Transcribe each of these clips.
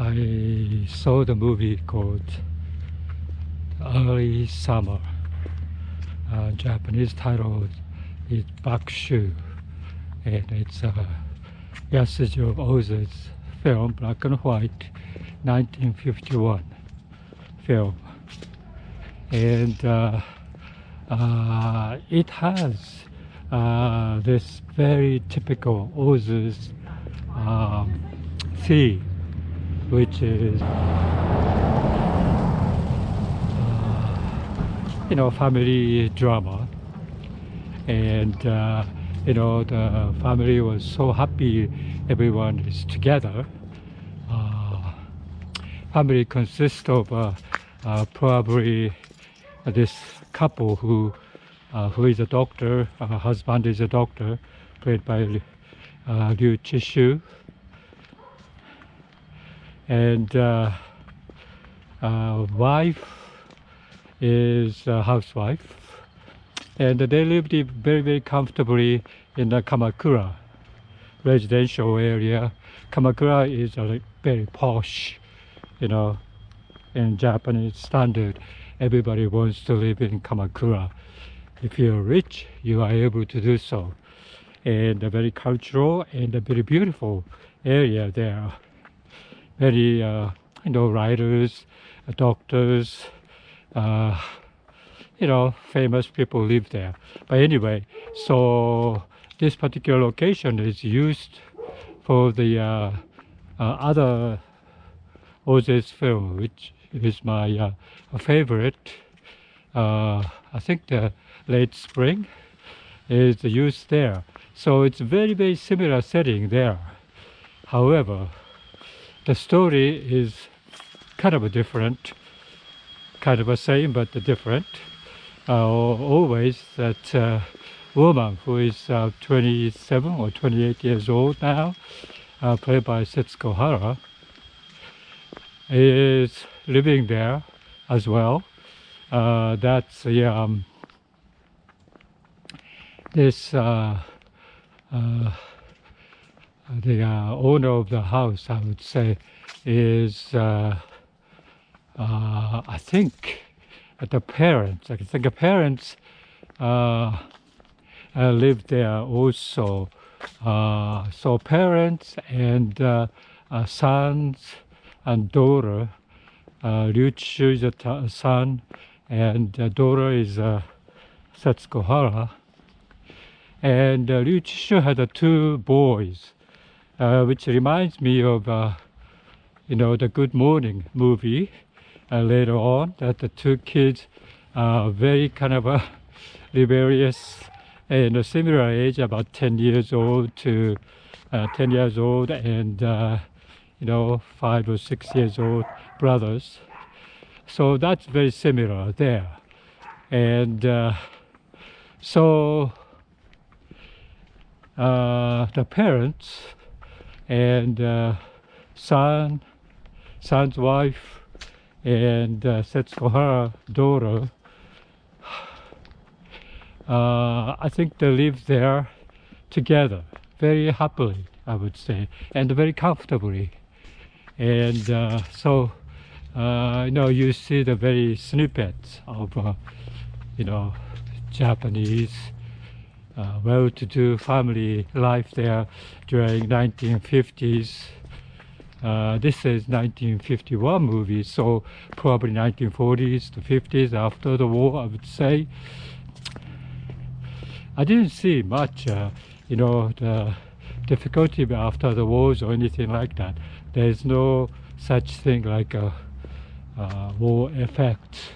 I saw the movie called Early Summer. Japanese title is Bakushu, and it's Yasujo Oza's film, black and white, 1951 film. And it has this very typical Oza's theme, which is family drama. And the family was so happy everyone is together. Family consists of probably this couple who is a doctor. Her husband is a doctor, played by Ryu Chisyu, and wife is a housewife, and they lived very, very comfortably in the Kamakura residential area. Kamakura is very posh, in Japanese standard. Everybody wants to live in Kamakura. If you're rich, you are able to do so. And a very cultural and a very beautiful area there. Many, writers, doctors, famous people live there. But anyway, so this particular location is used for the other Oza's film, which is my favorite. I think the Late Spring is used there. So it's very, very similar setting there. However, the story is kind of a different, kind of the same but different. Always that woman who is 27 or 28 years old now, played by Setsuko Hara, is living there as well. That's this the owner of the house, I would say, is I think the parents. I think the parents live there also. So parents and sons and daughter. Ryu Chisyu is a son, and daughter is Setsuko Hara. And Ryu Chisyu had two boys, which reminds me of the Good Morning movie later on, that the two kids are very kind of rebellious and a similar age, about 10 years old to 10 years old, and 5 or 6 years old brothers. So that's very similar there. And so the parents and son's wife and Setsuko Hara daughter, I think they live there together very happily, I would say, and very comfortably. And so you see the very snippets of Japanese well-to-do family life there during 1950s. This is 1951 movie, so probably 1940s to 50s, after the war, I would say. I didn't see much, the difficulty after the wars or anything like that. There's no such thing like a war effect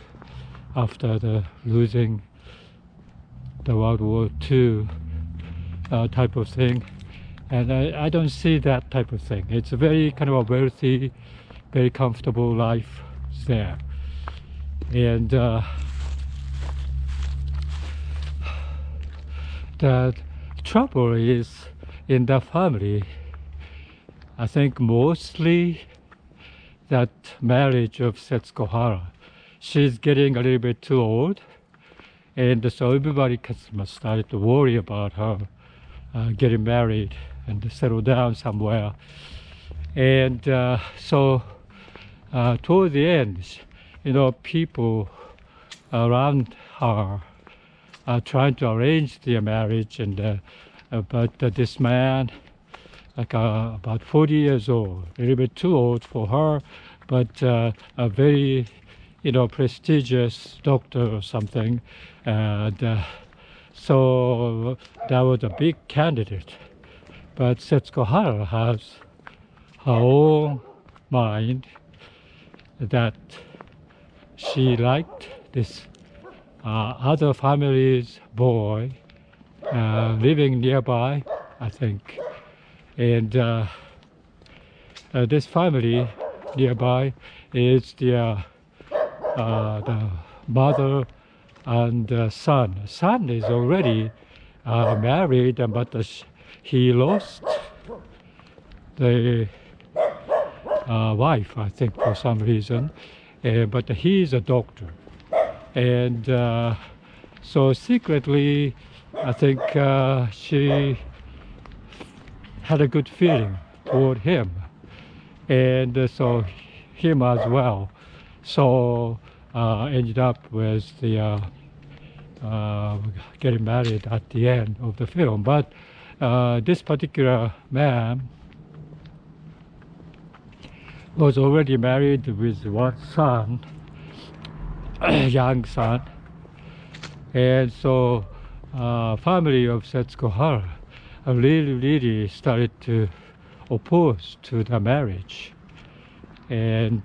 after the losing the World War II type of thing. And I don't see that type of thing. It's a very kind of a wealthy, very comfortable life there. And the trouble is in the family, I think mostly that marriage of Setsuko Hara. She's getting a little bit too old, and so everybody started to worry about her getting married and settle down somewhere. And so toward the end, people around her are trying to arrange their marriage, and but this man, like about 40 years old, a little bit too old for her, but a very, prestigious doctor or something, and so that was a big candidate. But Setsuko Hara has her own mind that she liked this other family's boy living nearby, I think. And this family nearby is the mother and son. Son is already married, but he lost the wife, I think, for some reason. But he is a doctor. And so secretly, I think she had a good feeling toward him, and so him as well. So ended up with the getting married at the end of the film. But this particular man was already married with one son, young son, and so family of Setsuko Hara really started to oppose to the marriage, and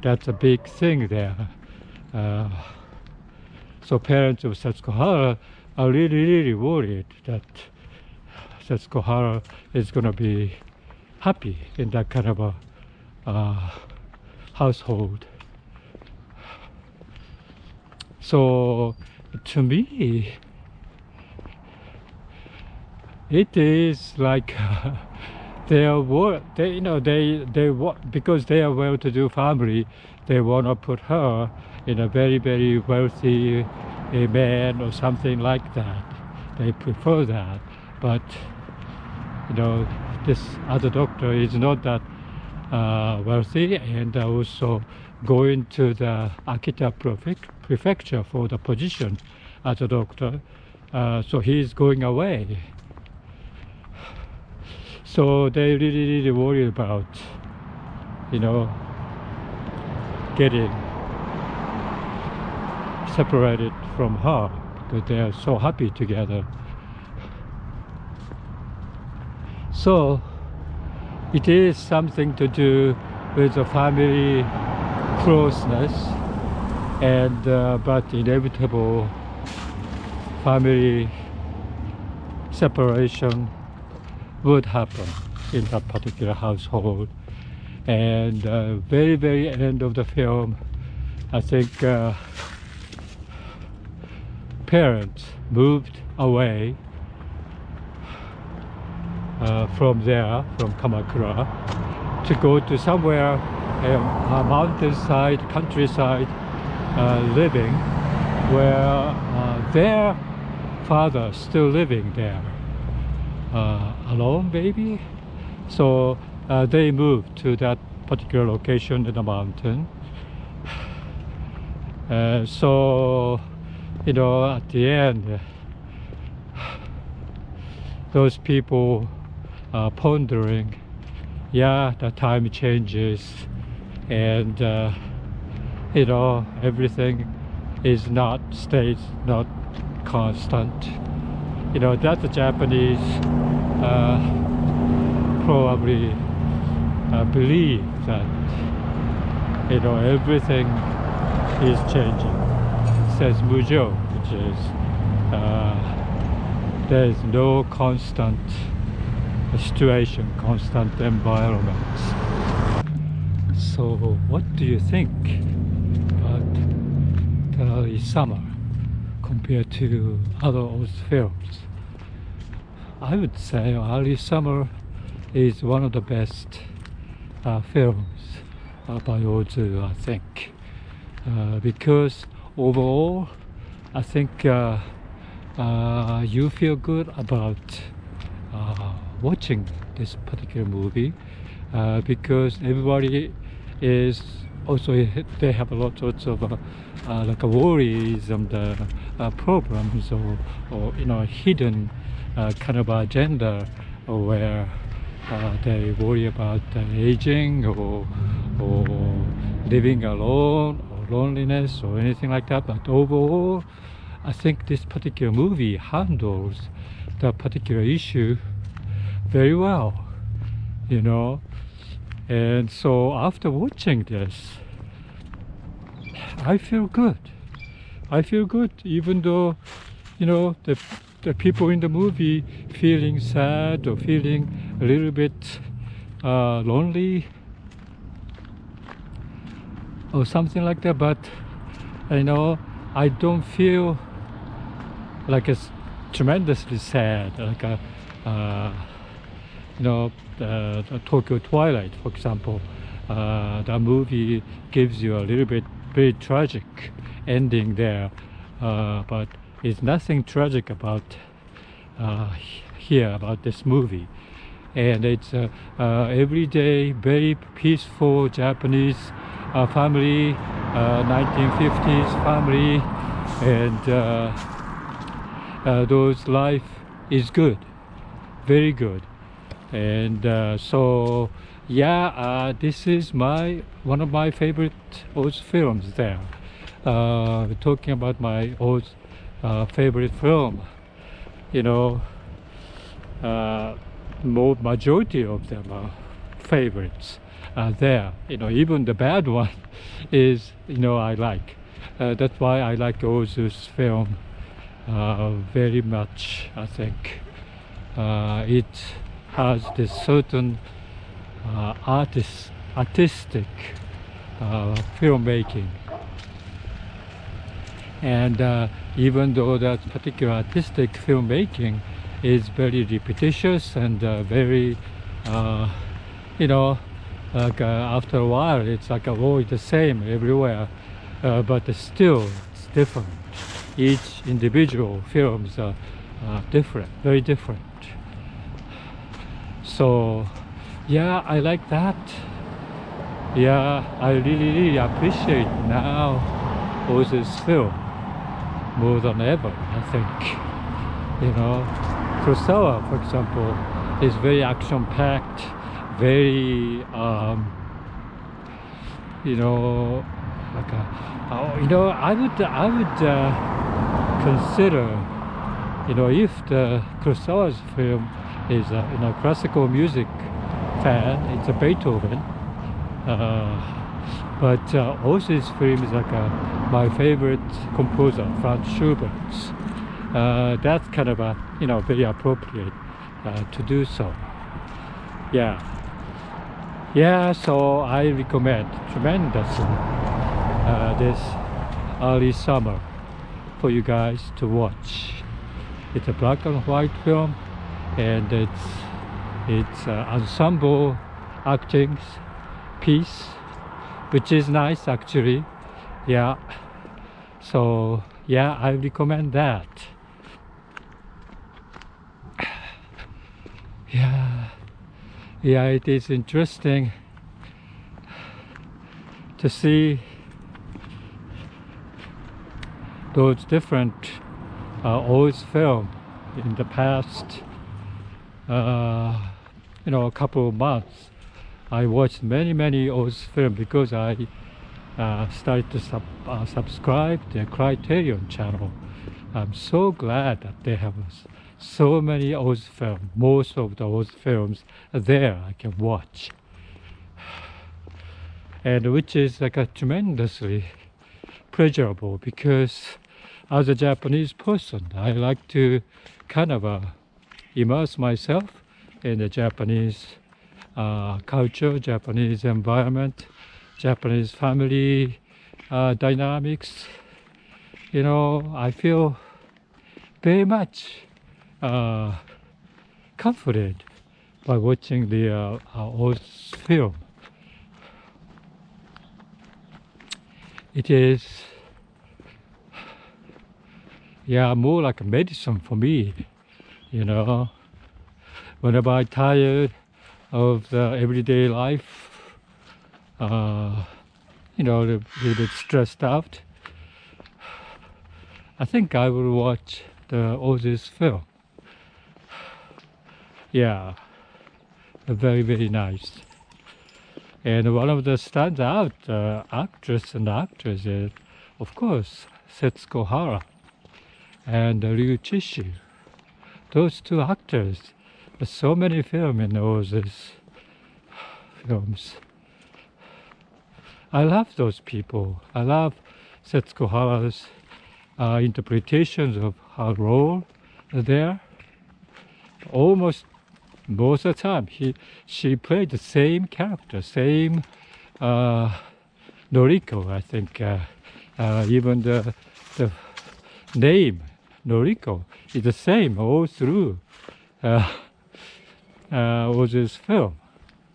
that's a big thing there. So parents of Setsuko Hara are really worried that Setsuko Hara is going to be happy in that kind of a household. So to me, it is like because they are well-to-do family, they want to put her in a very wealthy man or something like that. They prefer that, but this other doctor is not that wealthy, and also going to the Akita prefecture for the position as a doctor, so he is going away. So they really worry about getting separated from her, because they are so happy together. So it is something to do with the family closeness, and but inevitable family separation would happen in that particular household. And very end of the film, I think parents moved away from Kamakura, to go to somewhere, a mountainside, countryside living, where their father still living there, alone maybe. So they moved to that particular location in the mountain. So at the end, those people are pondering, the time changes, and everything stays not constant. That's the Japanese probably believe that everything is changing. It says mujo, which is there is no constant situation, constant environment. So what do you think about the early summer compared to other old films? I would say early summer is one of the best films by Ozu, I think, because overall I think you feel good about watching this particular movie, because everybody is also, they have a lot of like worries and problems, or hidden kind of agenda, where they worry about aging, or living alone, or loneliness, or anything like that. But overall, I think this particular movie handles that particular issue very well, and so after watching this, I feel good. I feel good, even though, the people in the movie feeling sad, or feeling a little bit lonely, or something like that. But I don't feel like it's tremendously sad, like the Tokyo Twilight, for example. The movie gives you a little bit very tragic ending there, but it's nothing tragic about here, about this movie. And it's everyday, very peaceful Japanese family, 1950s family, and those life is good, very good. And so yeah, this is one of my favorite Oz films there. Talking about my Oz favorite film, majority of them are favorites there. Even the bad one is, I like. That's why I like Oz's film very much. I think it has this certain artistic filmmaking, and even though that particular artistic filmmaking is very repetitious and very like after a while it's like always the same everywhere, but still it's different. Each individual films are different, very different. So yeah, I like that. Yeah, I really appreciate now Oz's film more than ever, I think. Kurosawa, for example, is very action-packed, very like I would consider, if the Kurosawa's film is classical music fan, it's a Beethoven, but Oz's film is like my favorite composer, Franz Schubert's. That's kind of very appropriate to do so. Yeah, so I recommend tremendously this early summer for you guys to watch. It's a black and white film, and it's ensemble acting piece, which is nice actually. Yeah, so yeah, I recommend that. Yeah, it is interesting to see those different Oz film in the past a couple of months. I watched many Oz film because I started to subscribe to the Criterion channel. I'm so glad that they have so many Oz films. Most of the Oz films are there I can watch, and which is like a tremendously pleasurable, because as a Japanese person, I like to kind of immerse myself in the Japanese culture, Japanese environment, Japanese family dynamics. I feel very much comforted by watching the Oz film. It is more like a medicine for me. Whenever I'm tired, of the everyday life, you know, a little bit stressed out, I think I will watch all this film. Yeah, very, very nice. And one of the standout actress and actors is, of course, Setsuko Hara and Ryu Chisyu. Those two actors. There's so many films in all these films. I love those people. I love Setsuko Hara's interpretations of her role there. Almost most of the time, she played the same character, same Noriko, I think. Even the name Noriko is the same all through all this film.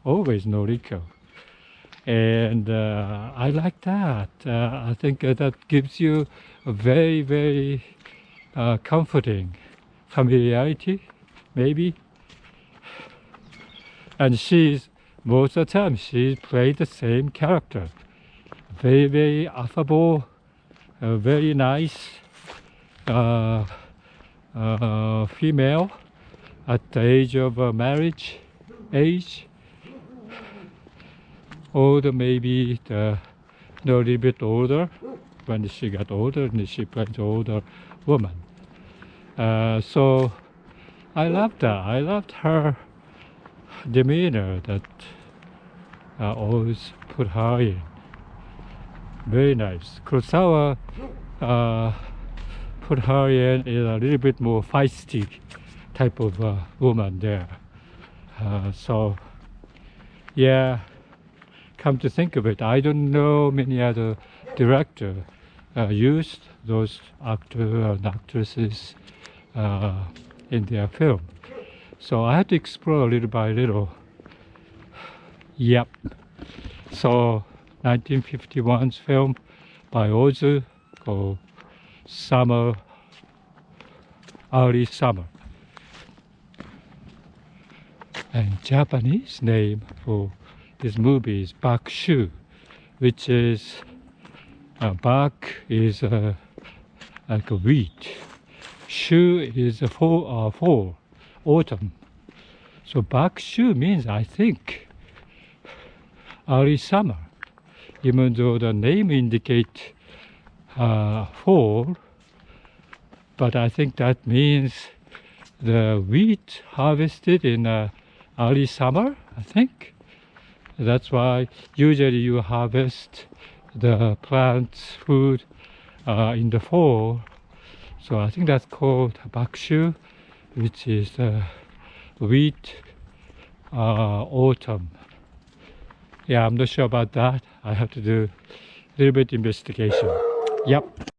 Always Noriko. And I like that. I think that gives you a very, very comforting familiarity, maybe. And most of the time, she played the same character. Very, very affable, very nice female at the age of marriage age. Older, maybe a little bit older. When she got older, and she played the older woman. So I loved that. I loved her demeanor that always put her in. Very nice. Kurosawa put her in a little bit more feisty type of woman there. So yeah, come to think of it, I don't know many other directors used those actors and actresses in their film. So I had to explore little by little. Yep. So 1951's film by Ozu called Summer, Early Summer. And Japanese name for this movie is Bakushu, which is bak is like a wheat. Shu is a fall, autumn. So Bakushu means, I think, early summer. Even though the name indicates fall, but I think that means the wheat harvested in early summer, I think. That's why usually you harvest the plant's food in the fall. So I think that's called bakushu, which is wheat autumn. Yeah, I'm not sure about that. I have to do a little bit investigation. Yep.